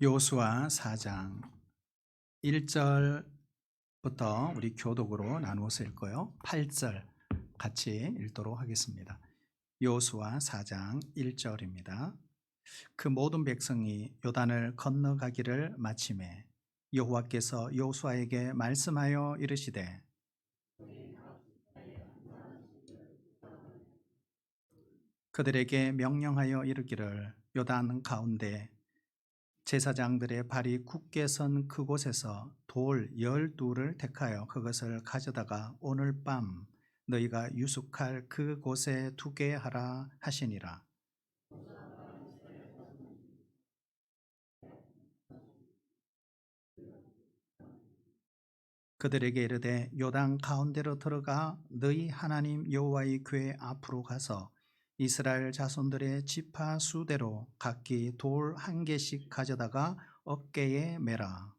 여호수아 4장 1절부터 우리 교독으로 나누어서 읽고요. 8절 같이 읽도록 하겠습니다. 여호수아 4장 1절입니다. 그 모든 백성이 요단을 건너가기를 마치매 여호와께서 여호수아에게 말씀하여 이르시되 그들에게 명령하여 이르기를 요단 가운데 제사장들의 발이 굳게 선 그곳에서 돌 12를 택하여 그것을 가져다가 오늘 밤 너희가 유숙할 그곳에 두게 하라 하시니라. 그들에게 이르되 요단 가운데로 들어가 너희 하나님 여호와의 궤 앞으로 가서 이스라엘 자손들의 지파 수대로 각기 돌 한 개씩 가져다가 어깨에 매라.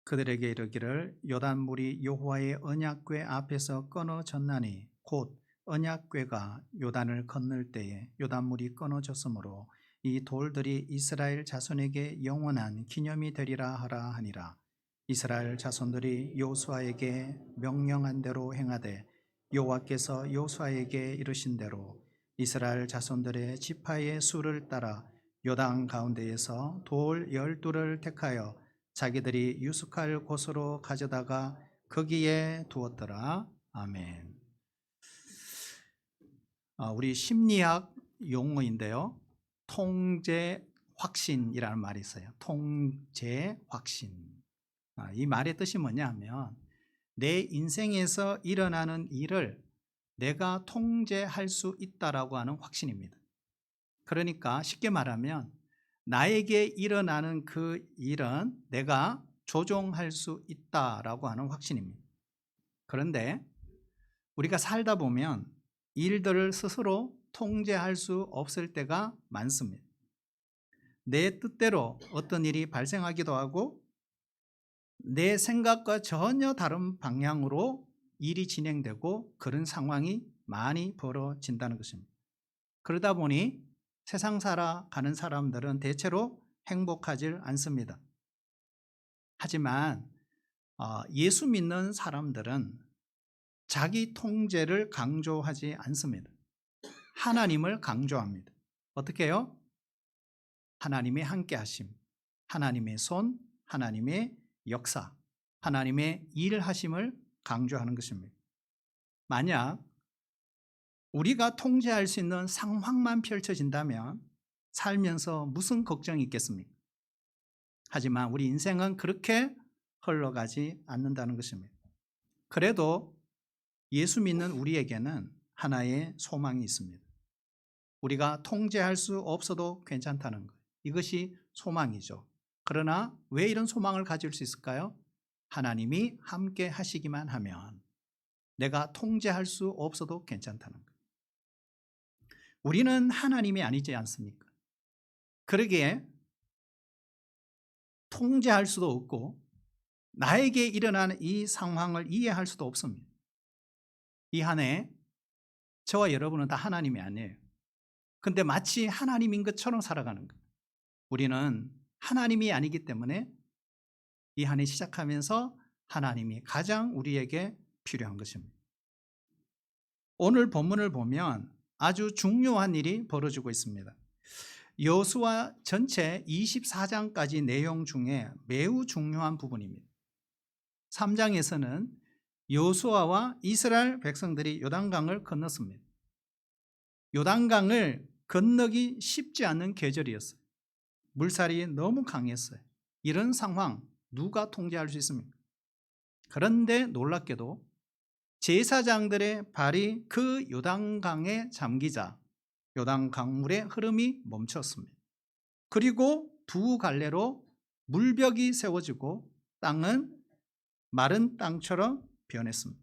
그들에게 이르기를 요단물이 여호와의 언약궤 앞에서 끊어졌나니 곧 언약궤가 요단을 건널 때에 요단물이 끊어졌으므로 이 돌들이 이스라엘 자손에게 영원한 기념이 되리라 하라 하니라. 이스라엘 자손들이 여호수아에게 명령한 대로 행하되 여호와께서 여호수아에게 이르신 대로 이스라엘 자손들의 지파의 수를 따라 요단 가운데에서 돌 12를 택하여 자기들이 유숙할 곳으로 가져다가 거기에 두었더라. 아멘. 우리 심리학 용어인데요. 통제 확신이라는 말이 있어요. 통제 확신. 이 말의 뜻이 뭐냐면 내 인생에서 일어나는 일을 내가 통제할 수 있다라고 하는 확신입니다. 그러니까 쉽게 말하면 나에게 일어나는 그 일은 내가 조종할 수 있다라고 하는 확신입니다. 그런데 우리가 살다 보면 일들을 스스로 통제할 수 없을 때가 많습니다. 내 뜻대로 어떤 일이 발생하기도 하고 내 생각과 전혀 다른 방향으로 일이 진행되고 그런 상황이 많이 벌어진다는 것입니다. 그러다 보니 세상 살아가는 사람들은 대체로 행복하지 않습니다. 하지만 예수 믿는 사람들은 자기 통제를 강조하지 않습니다. 하나님을 강조합니다. 어떻게 해요? 하나님의 함께하심, 하나님의 손, 하나님의 역사, 하나님의 일하심을 강조하는 것입니다. 만약 우리가 통제할 수 있는 상황만 펼쳐진다면 살면서 무슨 걱정이 있겠습니까? 하지만 우리 인생은 그렇게 흘러가지 않는다는 것입니다. 그래도 예수 믿는 우리에게는 하나의 소망이 있습니다. 우리가 통제할 수 없어도 괜찮다는 것. 이것이 소망이죠. 그러나 왜 이런 소망을 가질 수 있을까요? 하나님이 함께 하시기만 하면 내가 통제할 수 없어도 괜찮다는 것. 우리는 하나님이 아니지 않습니까? 그러기에 통제할 수도 없고 나에게 일어나는 이 상황을 이해할 수도 없습니다. 이 한 해 저와 여러분은 다 하나님이 아니에요. 근데 마치 하나님인 것처럼 살아가는 거예요. 우리는 하나님이 아니기 때문에 이 한 해 시작하면서 하나님이 가장 우리에게 필요한 것입니다. 오늘 본문을 보면 아주 중요한 일이 벌어지고 있습니다. 여호수아 전체 24장까지 내용 중에 매우 중요한 부분입니다. 3장에서는 여호수아와 이스라엘 백성들이 요단강을 건넜습니다. 요단강을 건너기 쉽지 않은 계절이었어요. 물살이 너무 강했어요. 이런 상황 누가 통제할 수 있습니까? 그런데 놀랍게도 제사장들의 발이 그 요단강에 잠기자 요단강물의 흐름이 멈췄습니다. 그리고 두 갈래로 물벽이 세워지고 땅은 마른 땅처럼 변했습니다.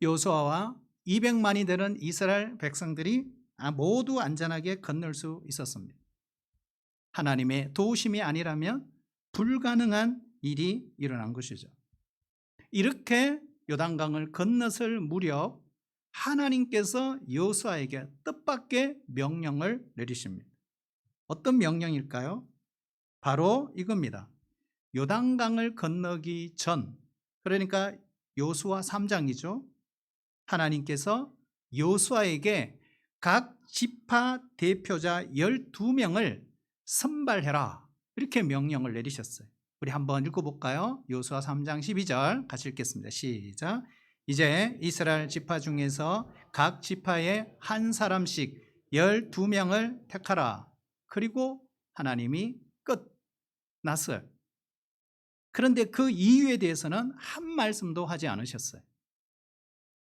여호수아와 200만이 되는 이스라엘 백성들이 모두 안전하게 건널 수 있었습니다. 하나님의 도우심이 아니라면 불가능한 일이 일어난 것이죠. 이렇게 요단강을 건넜을 무렵 하나님께서 여호수아에게 뜻밖의 명령을 내리십니다. 어떤 명령일까요? 바로 이겁니다. 요단강을 건너기 전, 그러니까 여호수아 3장이죠. 하나님께서 여호수아에게 각 지파 대표자 12명을 선발해라, 이렇게 명령을 내리셨어요. 우리 한번 읽어볼까요? 여호수아 3장 12절 같이 읽겠습니다. 시작. 이제 이스라엘 지파 중에서 각 지파에 한 사람씩 12명을 택하라. 그리고 하나님이 끝났어요. 그런데 그 이유에 대해서는 한 말씀도 하지 않으셨어요.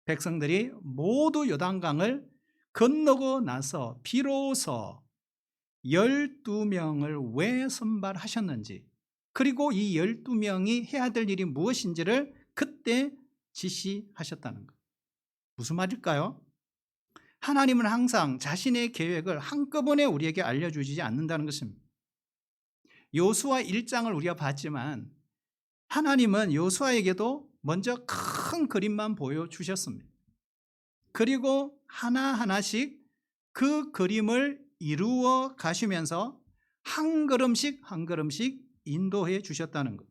백성들이 모두 요단강을 건너고 나서 비로소 12명을 왜 선발하셨는지, 그리고 이 12명이 해야 될 일이 무엇인지를 그때 지시하셨다는 것. 무슨 말일까요? 하나님은 항상 자신의 계획을 한꺼번에 우리에게 알려주지 않는다는 것입니다. 여호수아 1장을 우리가 봤지만 하나님은 여호수아에게도 먼저 큰 그림만 보여주셨습니다. 그리고 하나하나씩 그 그림을 이루어 가시면서 한 걸음씩 한 걸음씩 인도해 주셨다는 것.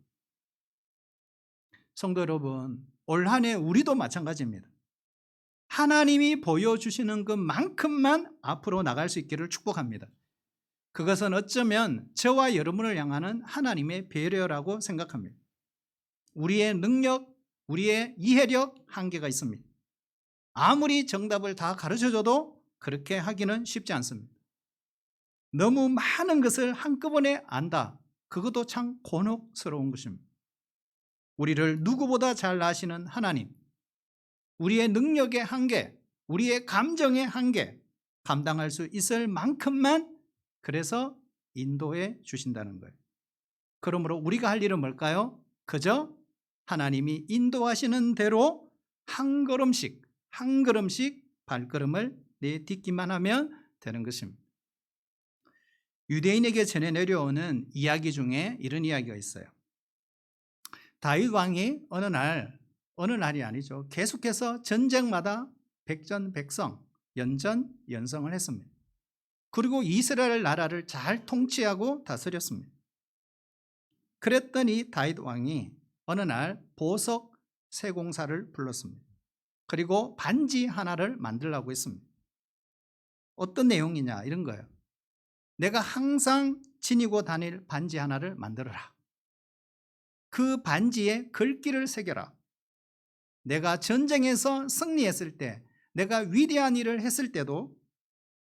성도 여러분, 올 한 해 우리도 마찬가지입니다. 하나님이 보여주시는 것만큼만 앞으로 나갈 수 있기를 축복합니다. 그것은 어쩌면 저와 여러분을 향하는 하나님의 배려라고 생각합니다. 우리의 능력, 우리의 이해력 한계가 있습니다. 아무리 정답을 다 가르쳐줘도 그렇게 하기는 쉽지 않습니다. 너무 많은 것을 한꺼번에 안다, 그것도 참 곤혹스러운 것입니다. 우리를 누구보다 잘 아시는 하나님, 우리의 능력의 한계, 우리의 감정의 한계, 감당할 수 있을 만큼만 그래서 인도해 주신다는 거예요. 그러므로 우리가 할 일은 뭘까요? 그저 하나님이 인도하시는 대로 한 걸음씩 한 걸음씩 발걸음을 내딛기만 하면 되는 것입니다. 유대인에게 전해 내려오는 이야기 중에 이런 이야기가 있어요. 다윗 왕이 어느 날이 아니죠. 계속해서 전쟁마다 백전백성, 연전연승을 했습니다. 그리고 이스라엘 나라를 잘 통치하고 다스렸습니다. 그랬더니 다윗 왕이 어느 날 보석 세공사를 불렀습니다. 그리고 반지 하나를 만들라고 했습니다. 어떤 내용이냐, 이런 거예요. 내가 항상 지니고 다닐 반지 하나를 만들어라. 그 반지에 글귀를 새겨라. 내가 전쟁에서 승리했을 때, 내가 위대한 일을 했을 때도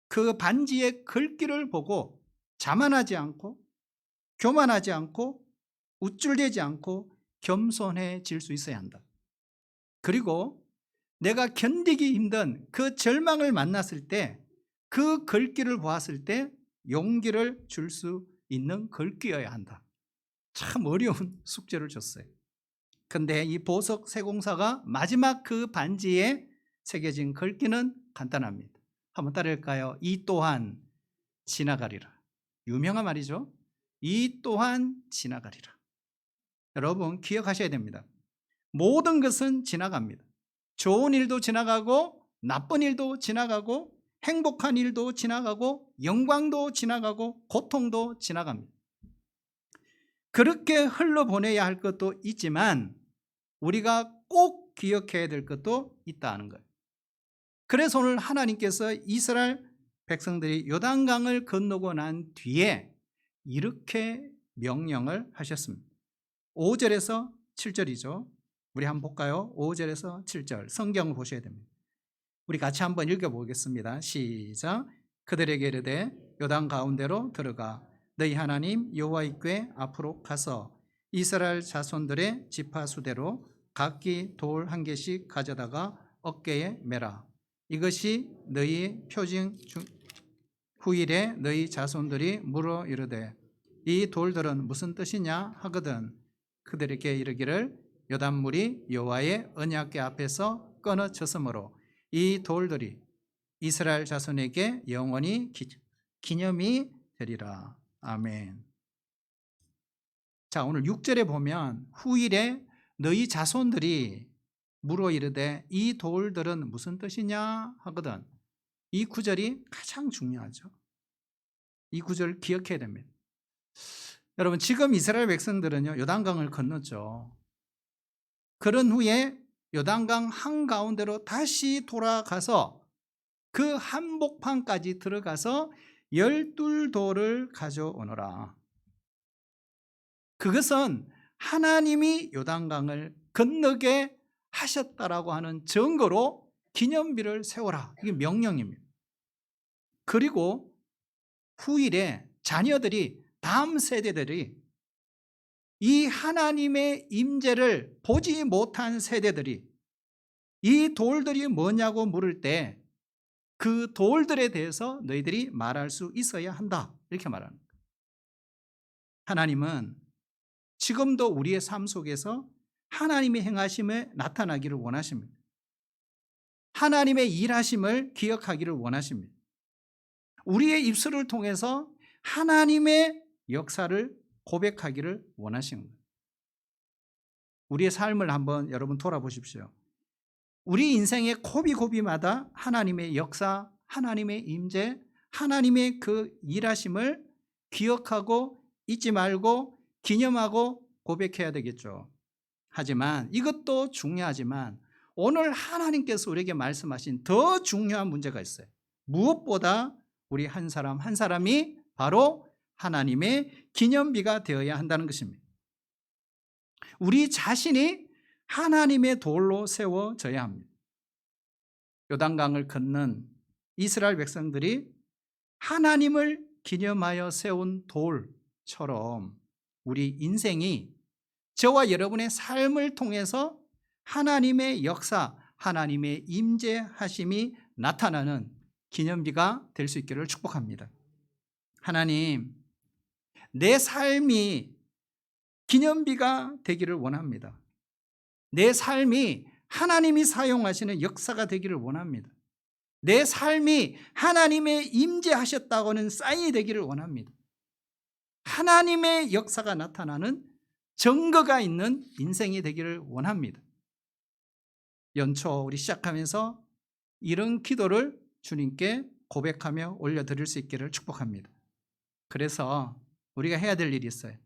그 반지의 글귀를 보고 자만하지 않고 교만하지 않고 우쭐대지 않고 겸손해질 수 있어야 한다. 그리고 내가 견디기 힘든 그 절망을 만났을 때 그 글귀를 보았을 때 용기를 줄 수 있는 글귀여야 한다. 참 어려운 숙제를 줬어요. 근데 이 보석 세공사가 마지막 그 반지에 새겨진 글귀는 간단합니다. 한번 따라할까요? 이 또한 지나가리라. 유명한 말이죠. 이 또한 지나가리라. 여러분 기억하셔야 됩니다. 모든 것은 지나갑니다. 좋은 일도 지나가고 나쁜 일도 지나가고 행복한 일도 지나가고 영광도 지나가고 고통도 지나갑니다. 그렇게 흘러보내야 할 것도 있지만 우리가 꼭 기억해야 될 것도 있다는 거예요. 그래서 오늘 하나님께서 이스라엘 백성들이 요단강을 건너고 난 뒤에 이렇게 명령을 하셨습니다. 5절에서 7절이죠. 우리 한번 볼까요? 5절에서 7절 성경을 보셔야 됩니다. 우리 같이 한번 읽어보겠습니다. 시작. 그들에게 이르되 요단 가운데로 들어가 너희 하나님 여호와의 궤 앞으로 가서 이스라엘 자손들의 지파 수대로 각기 돌 한 개씩 가져다가 어깨에 매라. 이것이 너희 표징 후일에 너희 자손들이 물어 이르되 이 돌들은 무슨 뜻이냐 하거든 그들에게 이르기를 요단물이 여호와의 언약궤 앞에서 끊어졌으므로 이 돌들이 이스라엘 자손에게 영원히 기념이 되리라. 아멘. 자, 오늘 6절에 보면 후일에 너희 자손들이 물어 이르되 이 돌들은 무슨 뜻이냐 하거든. 이 구절이 가장 중요하죠. 이 구절 기억해야 됩니다. 여러분, 지금 이스라엘 백성들은요, 요단강을 건넜죠. 그런 후에 요단강 한가운데로 다시 돌아가서 그 한복판까지 들어가서 12돌을 가져오너라. 그것은 하나님이 요단강을 건너게 하셨다라고 하는 증거로 기념비를 세워라. 이게 명령입니다. 그리고 후일에 자녀들이, 다음 세대들이, 이 하나님의 임재를 보지 못한 세대들이 이 돌들이 뭐냐고 물을 때 그 돌들에 대해서 너희들이 말할 수 있어야 한다, 이렇게 말하는 거예요. 하나님은 지금도 우리의 삶 속에서 하나님의 행하심에 나타나기를 원하십니다. 하나님의 일하심을 기억하기를 원하십니다. 우리의 입술을 통해서 하나님의 역사를 고백하기를 원하시는 거예요. 우리의 삶을 한번 여러분 돌아보십시오. 우리 인생의 고비고비마다 하나님의 역사, 하나님의 임재, 하나님의 그 일하심을 기억하고 잊지 말고 기념하고 고백해야 되겠죠. 하지만 이것도 중요하지만 오늘 하나님께서 우리에게 말씀하신 더 중요한 문제가 있어요. 무엇보다 우리 한 사람 한 사람이 바로 하나님의 기념비가 되어야 한다는 것입니다. 우리 자신이 하나님의 돌로 세워져야 합니다. 요단강을 건넌 이스라엘 백성들이 하나님을 기념하여 세운 돌처럼 우리 인생이 저와 여러분의 삶을 통해서 하나님의 역사, 하나님의 임재하심이 나타나는 기념비가 될 수 있기를 축복합니다. 하나님, 내 삶이 기념비가 되기를 원합니다. 내 삶이 하나님이 사용하시는 역사가 되기를 원합니다. 내 삶이 하나님의 임재하셨다고는 사인이 되기를 원합니다. 하나님의 역사가 나타나는 증거가 있는 인생이 되기를 원합니다. 연초 우리 시작하면서 이런 기도를 주님께 고백하며 올려드릴 수 있기를 축복합니다. 그래서 우리가 해야 될 일이 있어요.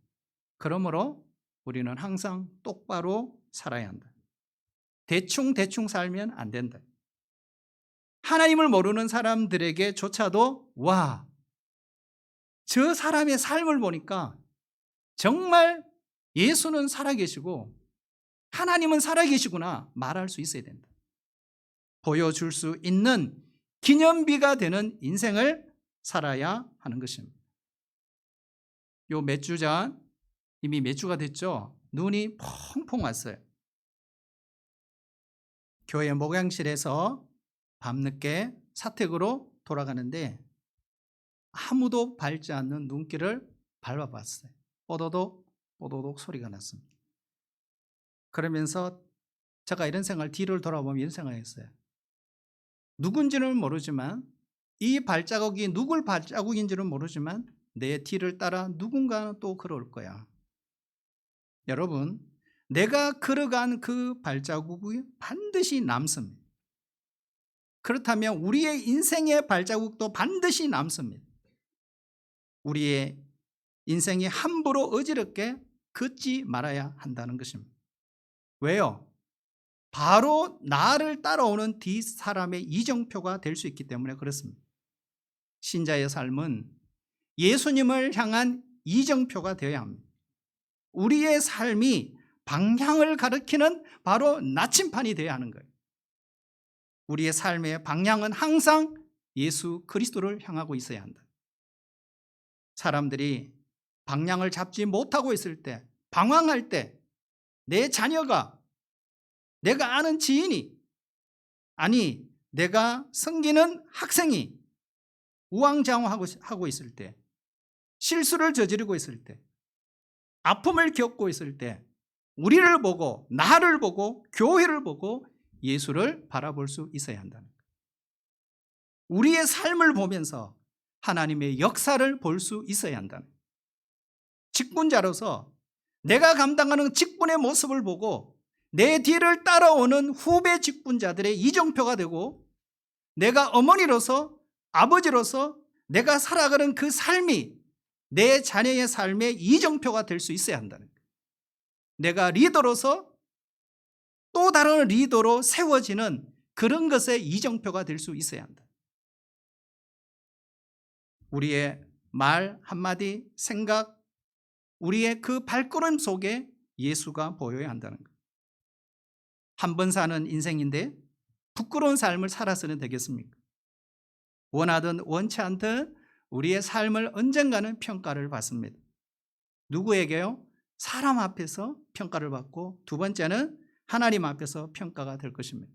그러므로 우리는 항상 똑바로 살아야 한다. 대충 살면 안 된다. 하나님을 모르는 사람들에게조차도 와, 저 사람의 삶을 보니까 정말 예수는 살아계시고 하나님은 살아계시구나 말할 수 있어야 된다. 보여줄 수 있는 기념비가 되는 인생을 살아야 하는 것입니다. 요 몇 주 전, 이미 몇 주가 됐죠. 눈이 펑펑 왔어요. 교회 목양실에서 밤늦게 사택으로 돌아가는데 아무도 밟지 않는 눈길을 밟아봤어요. 뽀도독 뽀도독 소리가 났습니다. 그러면서 제가 이런 생각을, 뒤를 돌아보면 이런 생각했어요. 누군지는 모르지만, 이 발자국이 누굴 발자국인지는 모르지만 내 뒤를 따라 누군가는 또 걸어올 거야. 여러분, 내가 걸어간 그 발자국이 반드시 남습니다. 그렇다면 우리의 인생의 발자국도 반드시 남습니다. 우리의 인생이 함부로 어지럽게 걷지 말아야 한다는 것입니다. 왜요? 바로 나를 따라오는 뒷사람의 이정표가 될 수 있기 때문에 그렇습니다. 신자의 삶은 예수님을 향한 이정표가 되어야 합니다. 우리의 삶이 방향을 가리키는 바로 나침판이 되어야 하는 거예요. 우리의 삶의 방향은 항상 예수 그리스도를 향하고 있어야 한다. 사람들이 방향을 잡지 못하고 있을 때, 방황할 때, 내 자녀가, 내가 아는 지인이, 아니 내가 섬기는 학생이 우왕좌왕하고 있을 때, 실수를 저지르고 있을 때, 아픔을 겪고 있을 때 우리를 보고, 나를 보고, 교회를 보고 예수를 바라볼 수 있어야 한다는 거예요. 우리의 삶을 보면서 하나님의 역사를 볼 수 있어야 한다는 거예요. 직분자로서 내가 감당하는 직분의 모습을 보고 내 뒤를 따라오는 후배 직분자들의 이정표가 되고, 내가 어머니로서, 아버지로서 내가 살아가는 그 삶이 내 자녀의 삶의 이정표가 될 수 있어야 한다는 거예요. 내가 리더로서 또 다른 리더로 세워지는 그런 것의 이정표가 될 수 있어야 한다. 우리의 말 한마디, 생각, 우리의 그 발걸음 속에 예수가 보여야 한다는 거예요. 한 번 사는 인생인데 부끄러운 삶을 살아서는 되겠습니까? 원하든 원치 않든 우리의 삶을 언젠가는 평가를 받습니다. 누구에게요? 사람 앞에서 평가를 받고, 두 번째는 하나님 앞에서 평가가 될 것입니다.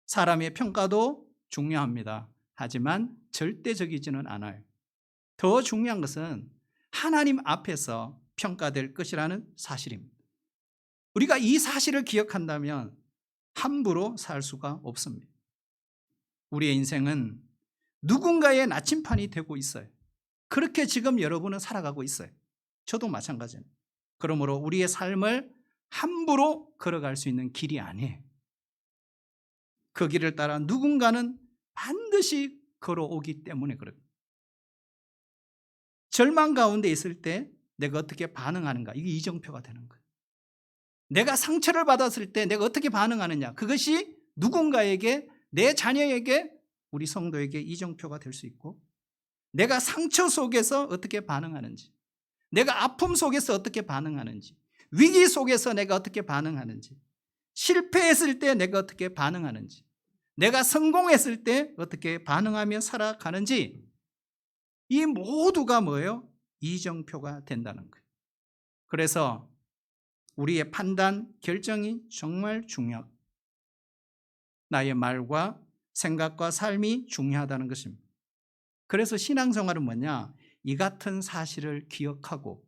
사람의 평가도 중요합니다. 하지만 절대적이지는 않아요. 더 중요한 것은 하나님 앞에서 평가될 것이라는 사실입니다. 우리가 이 사실을 기억한다면 함부로 살 수가 없습니다. 우리의 인생은 누군가의 나침판이 되고 있어요. 그렇게 지금 여러분은 살아가고 있어요. 저도 마찬가지입니다. 그러므로 우리의 삶을 함부로 걸어갈 수 있는 길이 아니에요. 그 길을 따라 누군가는 반드시 걸어오기 때문에 그래요. 절망 가운데 있을 때 내가 어떻게 반응하는가, 이게 이정표가 되는 거예요. 내가 상처를 받았을 때 내가 어떻게 반응하느냐, 그것이 누군가에게, 내 자녀에게, 우리 성도에게 이정표가 될 수 있고, 내가 상처 속에서 어떻게 반응하는지, 내가 아픔 속에서 어떻게 반응하는지, 위기 속에서 내가 어떻게 반응하는지, 실패했을 때 내가 어떻게 반응하는지, 내가 성공했을 때 어떻게 반응하며 살아가는지, 이 모두가 뭐예요? 이정표가 된다는 거예요. 그래서 우리의 판단, 결정이 정말 중요하고, 나의 말과 생각과 삶이 중요하다는 것입니다. 그래서 신앙생활은 뭐냐? 이 같은 사실을 기억하고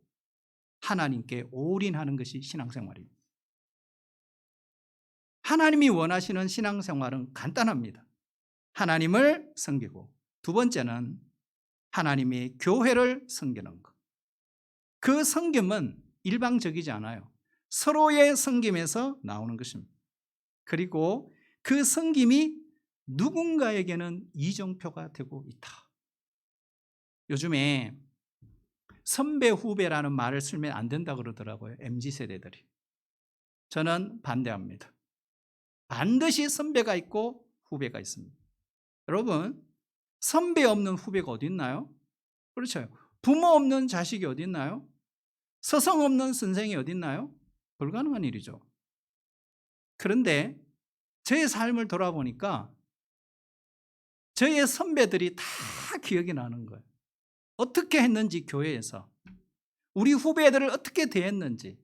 하나님께 올인하는 것이 신앙생활입니다. 하나님이 원하시는 신앙생활은 간단합니다. 하나님을 섬기고, 두 번째는 하나님의 교회를 섬기는 것. 그 섬김은 일방적이지 않아요. 서로의 섬김에서 나오는 것입니다. 그리고 그 섬김이 누군가에게는 이정표가 되고 있다. 요즘에 선배 후배라는 말을 쓰면 안 된다 그러더라고요. MZ세대들이. 저는 반대합니다. 반드시 선배가 있고 후배가 있습니다. 여러분, 선배 없는 후배가 어디 있나요? 그렇죠. 부모 없는 자식이 어디 있나요? 스승 없는 선생이 어디 있나요? 불가능한 일이죠. 그런데 저의 삶을 돌아보니까 저의 선배들이 다 기억이 나는 거예요. 어떻게 했는지, 교회에서 우리 후배들을 어떻게 대했는지,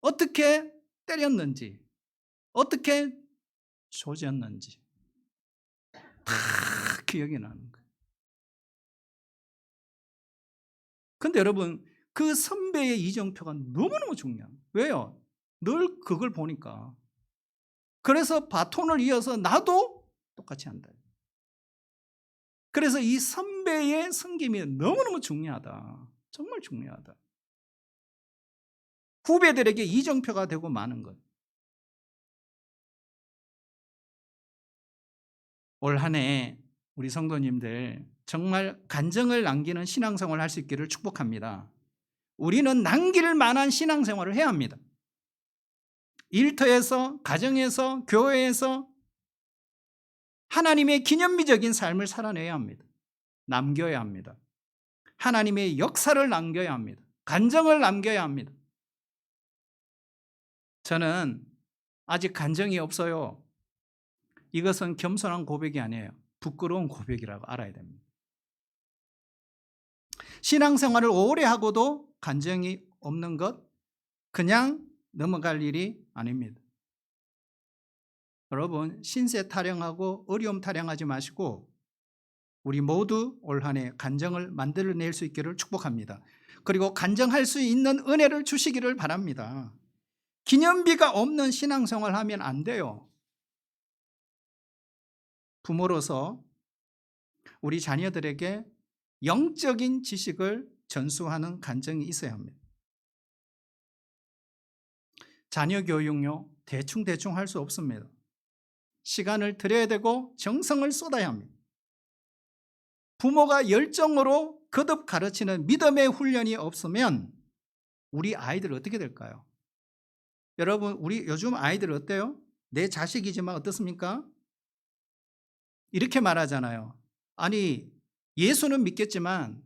어떻게 때렸는지, 어떻게 조졌는지 다 기억이 나는 거예요. 그런데 여러분, 그 선배의 이정표가 너무너무 중요해요. 왜요? 늘 그걸 보니까. 그래서 바톤을 이어서 나도 똑같이 한다. 그래서 이 선배의 섬김이 너무너무 중요하다. 정말 중요하다. 후배들에게 이정표가 되고 마는 것. 올 한 해 우리 성도님들 정말 간증을 남기는 신앙생활을 할 수 있기를 축복합니다. 우리는 남길 만한 신앙생활을 해야 합니다. 일터에서, 가정에서, 교회에서 하나님의 기념비적인 삶을 살아내야 합니다. 남겨야 합니다. 하나님의 역사를 남겨야 합니다. 간증을 남겨야 합니다. 저는 아직 간증이 없어요. 이것은 겸손한 고백이 아니에요. 부끄러운 고백이라고 알아야 됩니다. 신앙생활을 오래 하고도 간증이 없는 것, 그냥 넘어갈 일이 아닙니다. 여러분, 신세 타령하고 어려움 타령하지 마시고 우리 모두 올 한 해 간증을 만들어낼 수 있기를 축복합니다. 그리고 간증할 수 있는 은혜를 주시기를 바랍니다. 기념비가 없는 신앙생활 하면 안 돼요. 부모로서 우리 자녀들에게 영적인 지식을 전수하는 간증이 있어야 합니다. 자녀 교육요, 대충 할 수 없습니다. 시간을 들여야 되고 정성을 쏟아야 합니다. 부모가 열정으로 거듭 가르치는 믿음의 훈련이 없으면 우리 아이들 어떻게 될까요? 여러분, 우리 요즘 아이들 어때요? 내 자식이지만 어떻습니까? 이렇게 말하잖아요. 아니, 예수는 믿겠지만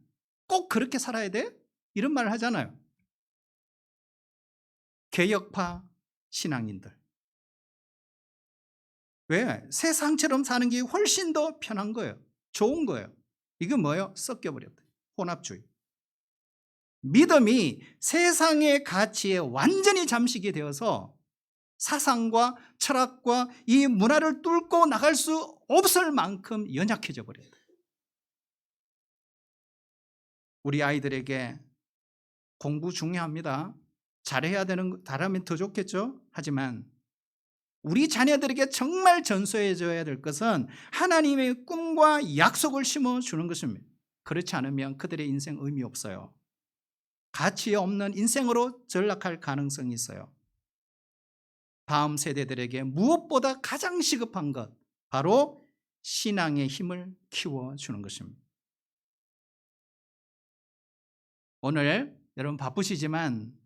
꼭 그렇게 살아야 돼? 이런 말을 하잖아요. 개혁파 신앙인들. 왜? 세상처럼 사는 게 훨씬 더 편한 거예요. 좋은 거예요. 이건 뭐예요? 섞여버렸다. 혼합주의. 믿음이 세상의 가치에 완전히 잠식이 되어서 사상과 철학과 이 문화를 뚫고 나갈 수 없을 만큼 연약해져 버렸다. 우리 아이들에게 공부 중요합니다. 잘해야 되는, 잘하면 더 좋겠죠? 하지만 우리 자녀들에게 정말 전수해 줘야 될 것은 하나님의 꿈과 약속을 심어주는 것입니다. 그렇지 않으면 그들의 인생 의미 없어요. 가치 없는 인생으로 전락할 가능성이 있어요. 다음 세대들에게 무엇보다 가장 시급한 것, 바로 신앙의 힘을 키워주는 것입니다. 오늘 여러분 바쁘시지만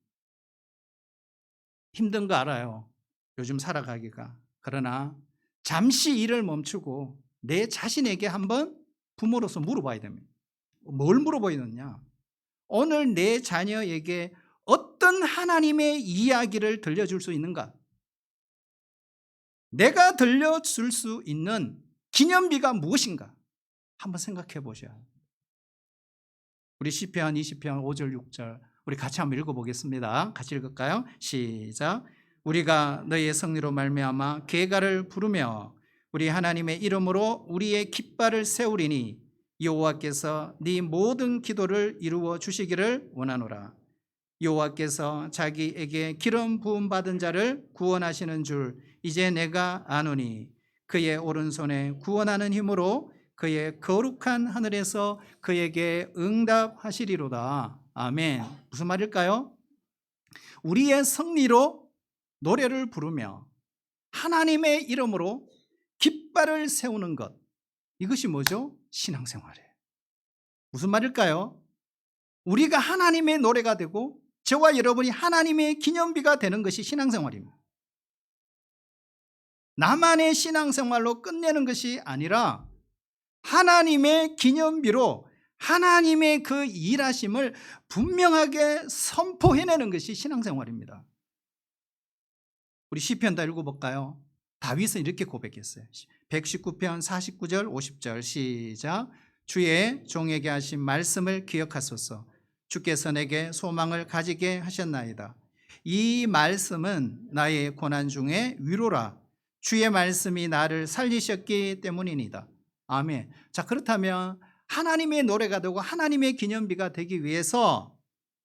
힘든 거 알아요. 요즘 살아가기가. 그러나 잠시 일을 멈추고 내 자신에게 한번 부모로서 물어봐야 됩니다. 뭘 물어봐야 되느냐? 오늘 내 자녀에게 어떤 하나님의 이야기를 들려줄 수 있는가? 내가 들려줄 수 있는 기념비가 무엇인가? 한번 생각해 보셔야 합니다. 우리 시편 20편 5절 6절 우리 같이 한번 읽어보겠습니다. 같이 읽을까요? 시작. 우리가 너희의 승리로 말미암아 계가를 부르며 우리 하나님의 이름으로 우리의 깃발을 세우리니 여호와께서 네 모든 기도를 이루어 주시기를 원하노라. 여호와께서 자기에게 기름 부음 받은 자를 구원하시는 줄 이제 내가 아노니 그의 오른손에 구원하는 힘으로 그의 거룩한 하늘에서 그에게 응답하시리로다. 아멘. 무슨 말일까요? 우리의 승리로 노래를 부르며 하나님의 이름으로 깃발을 세우는 것, 이것이 뭐죠? 신앙생활이에요. 무슨 말일까요? 우리가 하나님의 노래가 되고 저와 여러분이 하나님의 기념비가 되는 것이 신앙생활입니다. 나만의 신앙생활로 끝내는 것이 아니라 하나님의 기념비로 하나님의 그 일하심을 분명하게 선포해내는 것이 신앙생활입니다. 우리 시편 다 읽어볼까요? 다윗은 이렇게 고백했어요. 119편 49절 50절 시작. 주의 종에게 하신 말씀을 기억하소서. 주께서 내게 소망을 가지게 하셨나이다. 이 말씀은 나의 고난 중에 위로라. 주의 말씀이 나를 살리셨기 때문이니다. 아멘. 자, 그렇다면 하나님의 노래가 되고 하나님의 기념비가 되기 위해서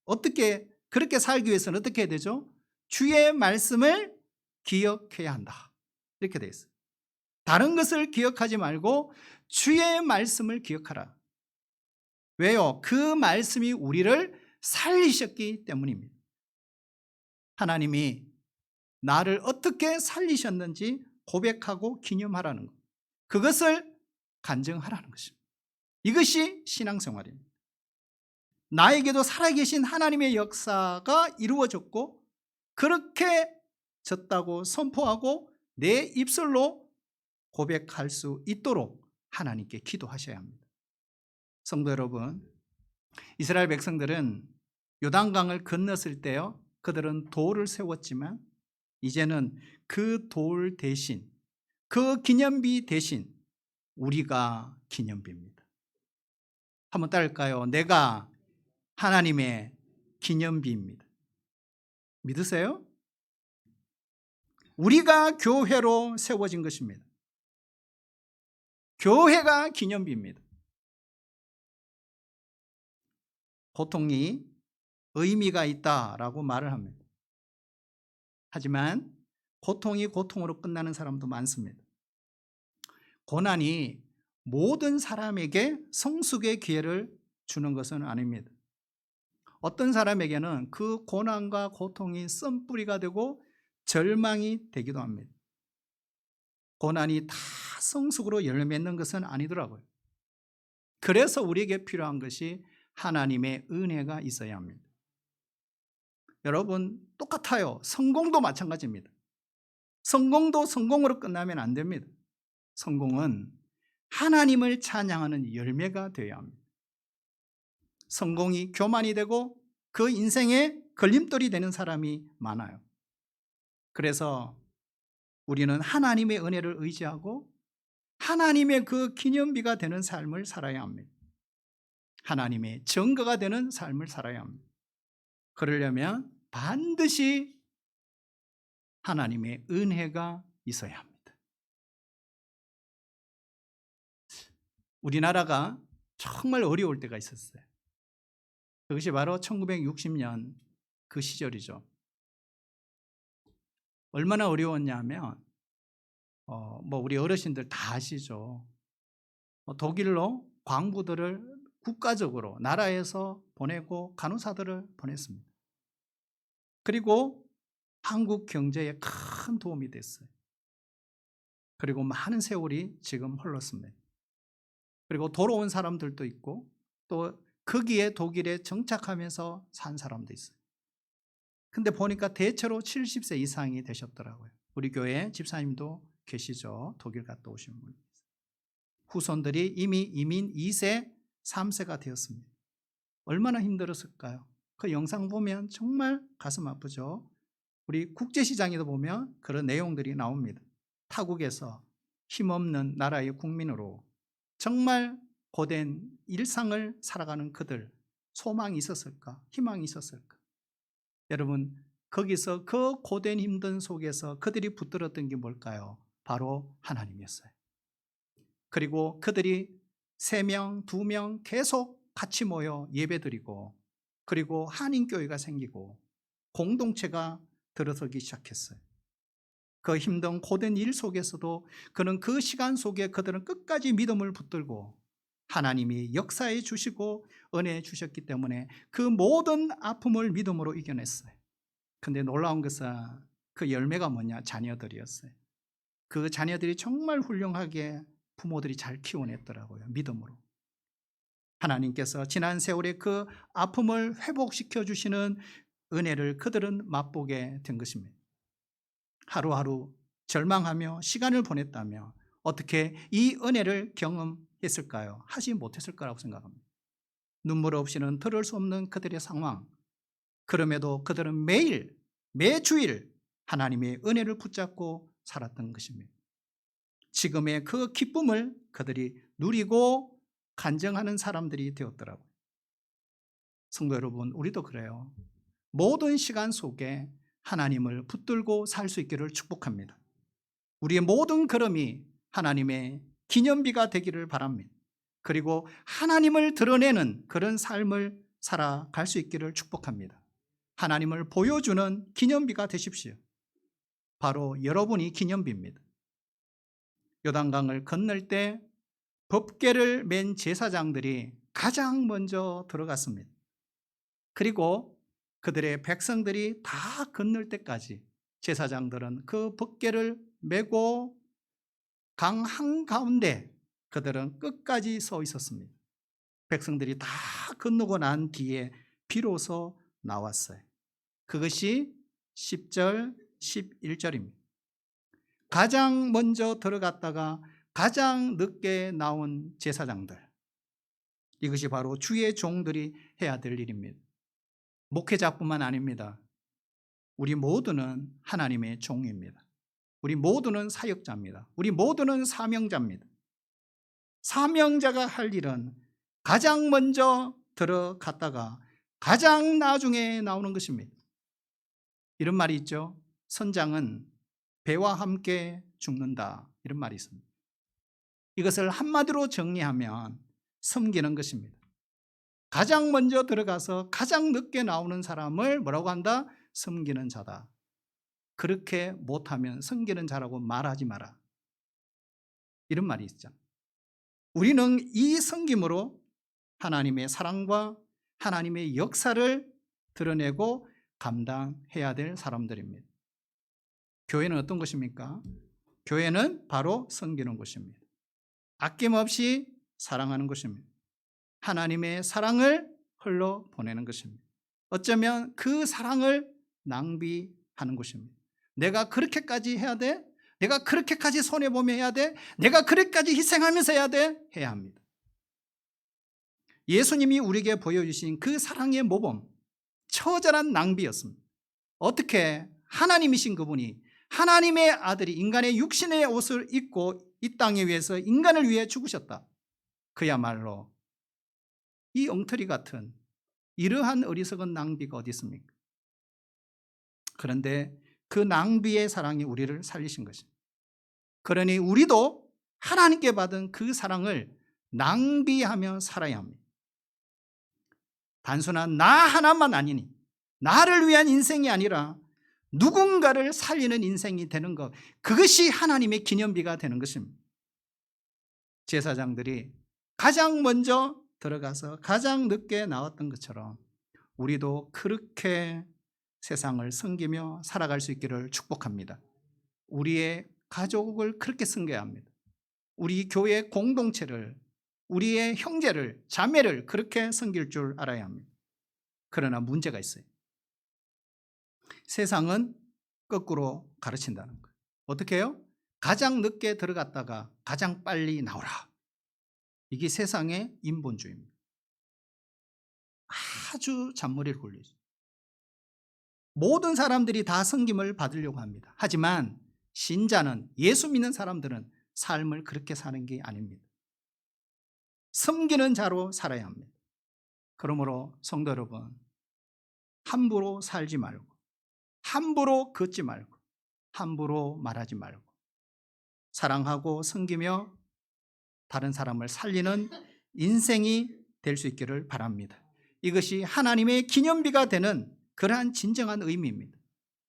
어떻게, 그렇게 살기 위해서는 어떻게 해야 되죠? 주의 말씀을 기억해야 한다. 이렇게 되어 있어요. 다른 것을 기억하지 말고 주의 말씀을 기억하라. 왜요? 그 말씀이 우리를 살리셨기 때문입니다. 하나님이 나를 어떻게 살리셨는지 고백하고 기념하라는 것. 그것을 간증하라는 것입니다. 이것이 신앙생활입니다. 나에게도 살아계신 하나님의 역사가 이루어졌고 그렇게 졌다고 선포하고 내 입술로 고백할 수 있도록 하나님께 기도하셔야 합니다. 성도 여러분, 이스라엘 백성들은 요단강을 건넜을 때요, 그들은 돌을 세웠지만 이제는 그 돌 대신, 그 기념비 대신 우리가 기념비입니다. 한번 따를까요? 내가 하나님의 기념비입니다. 믿으세요? 우리가 교회로 세워진 것입니다. 교회가 기념비입니다. 고통이 의미가 있다라고 말을 합니다. 하지만 고통이 고통으로 끝나는 사람도 많습니다. 고난이 모든 사람에게 성숙의 기회를 주는 것은 아닙니다. 어떤 사람에게는 그 고난과 고통이 썬뿌리가 되고 절망이 되기도 합니다. 고난이 다 성숙으로 열매 맺는 것은 아니더라고요. 그래서 우리에게 필요한 것이 하나님의 은혜가 있어야 합니다. 여러분, 똑같아요. 성공도 마찬가지입니다. 성공도 성공으로 끝나면 안 됩니다. 성공은 하나님을 찬양하는 열매가 되어야 합니다. 성공이 교만이 되고 그 인생에 걸림돌이 되는 사람이 많아요. 그래서 우리는 하나님의 은혜를 의지하고 하나님의 그 기념비가 되는 삶을 살아야 합니다. 하나님의 증거가 되는 삶을 살아야 합니다. 그러려면 반드시 하나님의 은혜가 있어야 합니다. 우리나라가 정말 어려울 때가 있었어요. 그것이 바로 1960년 그 시절이죠. 얼마나 어려웠냐 하면 우리 어르신들 다 아시죠. 독일로 광부들을 국가적으로 나라에서 보내고 간호사들을 보냈습니다. 그리고 한국 경제에 큰 도움이 됐어요. 그리고 많은 세월이 지금 흘렀습니다. 그리고 돌아온 사람들도 있고 또 거기에 독일에 정착하면서 산 사람도 있어요. 근데 보니까 대체로 70세 이상이 되셨더라고요. 우리 교회 집사님도 계시죠. 독일 갔다 오신 분. 후손들이 이미 이민 2세, 3세가 되었습니다. 얼마나 힘들었을까요? 그 영상 보면 정말 가슴 아프죠. 우리 국제시장에도 보면 그런 내용들이 나옵니다. 타국에서 힘없는 나라의 국민으로 정말 고된 일상을 살아가는 그들, 소망이 있었을까? 희망이 있었을까? 여러분, 거기서 그 고된 힘든 속에서 그들이 붙들었던 게 뭘까요? 바로 하나님이었어요. 그리고 그들이 3명, 2명 계속 같이 모여 예배드리고 그리고 한인교회가 생기고 공동체가 들어서기 시작했어요. 그 힘든 고된 일 속에서도 그는 그 시간 속에 그들은 끝까지 믿음을 붙들고 하나님이 역사해 주시고 은혜해 주셨기 때문에 그 모든 아픔을 믿음으로 이겨냈어요. 근데 놀라운 것은 그 열매가 뭐냐? 자녀들이었어요. 그 자녀들이 정말 훌륭하게 부모들이 잘 키워냈더라고요. 믿음으로. 하나님께서 지난 세월의 그 아픔을 회복시켜 주시는 은혜를 그들은 맛보게 된 것입니다. 하루하루 절망하며 시간을 보냈다며 어떻게 이 은혜를 경험했을까요? 하지 못했을 거라고 생각합니다. 눈물 없이는 들을 수 없는 그들의 상황. 그럼에도 그들은 매일, 매주일 하나님의 은혜를 붙잡고 살았던 것입니다. 지금의 그 기쁨을 그들이 누리고 간증하는 사람들이 되었더라고요. 성도 여러분, 우리도 그래요. 모든 시간 속에 하나님을 붙들고 살 수 있기를 축복합니다. 우리의 모든 걸음이 하나님의 기념비가 되기를 바랍니다. 그리고 하나님을 드러내는 그런 삶을 살아갈 수 있기를 축복합니다. 하나님을 보여주는 기념비가 되십시오. 바로 여러분이 기념비입니다. 요단강을 건널 때 법궤를 맨 제사장들이 가장 먼저 들어갔습니다. 그리고 그들의 백성들이 다 건널 때까지 제사장들은 그 법궤를 메고 강 한가운데 그들은 끝까지 서 있었습니다. 백성들이 다 건너고 난 뒤에 비로소 나왔어요. 그것이 10절, 11절입니다. 가장 먼저 들어갔다가 가장 늦게 나온 제사장들. 이것이 바로 주의 종들이 해야 될 일입니다. 목회자뿐만 아닙니다. 우리 모두는 하나님의 종입니다. 우리 모두는 사역자입니다. 우리 모두는 사명자입니다. 사명자가 할 일은 가장 먼저 들어갔다가 가장 나중에 나오는 것입니다. 이런 말이 있죠. 선장은 배와 함께 죽는다. 이런 말이 있습니다. 이것을 한마디로 정리하면 섬기는 것입니다. 가장 먼저 들어가서 가장 늦게 나오는 사람을 뭐라고 한다? 섬기는 자다. 그렇게 못하면 섬기는 자라고 말하지 마라. 이런 말이 있죠. 우리는 이 섬김으로 하나님의 사랑과 하나님의 역사를 드러내고 감당해야 될 사람들입니다. 교회는 어떤 것입니까? 교회는 바로 섬기는 곳입니다. 아낌없이 사랑하는 것입니다. 하나님의 사랑을 흘러 보내는 것입니다. 어쩌면 그 사랑을 낭비하는 것입니다. 내가 그렇게까지 해야 돼? 내가 그렇게까지 손해보며 해야 돼? 내가 그렇게까지 희생하면서 해야 돼? 해야 합니다. 예수님이 우리에게 보여주신 그 사랑의 모범, 처절한 낭비였습니다. 어떻게 하나님이신 그분이 하나님의 아들이 인간의 육신의 옷을 입고 이 땅에 위해서 인간을 위해 죽으셨다. 그야말로 이 엉터리 같은 이러한 어리석은 낭비가 어디 있습니까? 그런데 그 낭비의 사랑이 우리를 살리신 것입니다. 그러니 우리도 하나님께 받은 그 사랑을 낭비하며 살아야 합니다. 단순한 나 하나만 아니니 나를 위한 인생이 아니라 누군가를 살리는 인생이 되는 것, 그것이 하나님의 기념비가 되는 것입니다. 제사장들이 가장 먼저 들어가서 가장 늦게 나왔던 것처럼 우리도 그렇게 세상을 섬기며 살아갈 수 있기를 축복합니다. 우리의 가족을 그렇게 섬겨야 합니다. 우리 교회 공동체를, 우리의 형제를, 자매를 그렇게 섬길 줄 알아야 합니다. 그러나 문제가 있어요. 세상은 거꾸로 가르친다는 거예요. 어떻게 해요? 가장 늦게 들어갔다가 가장 빨리 나오라. 이게 세상의 인본주의입니다. 아주 잔머리를 굴리죠. 모든 사람들이 다 섬김을 받으려고 합니다. 하지만 신자는, 예수 믿는 사람들은 삶을 그렇게 사는 게 아닙니다. 섬기는 자로 살아야 합니다. 그러므로 성도 여러분, 함부로 살지 말고, 함부로 걷지 말고, 함부로 말하지 말고, 사랑하고 섬기며 다른 사람을 살리는 인생이 될 수 있기를 바랍니다. 이것이 하나님의 기념비가 되는 그러한 진정한 의미입니다.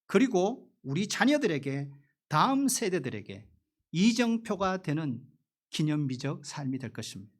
그리고 우리 자녀들에게, 다음 세대들에게 이정표가 되는 기념비적 삶이 될 것입니다.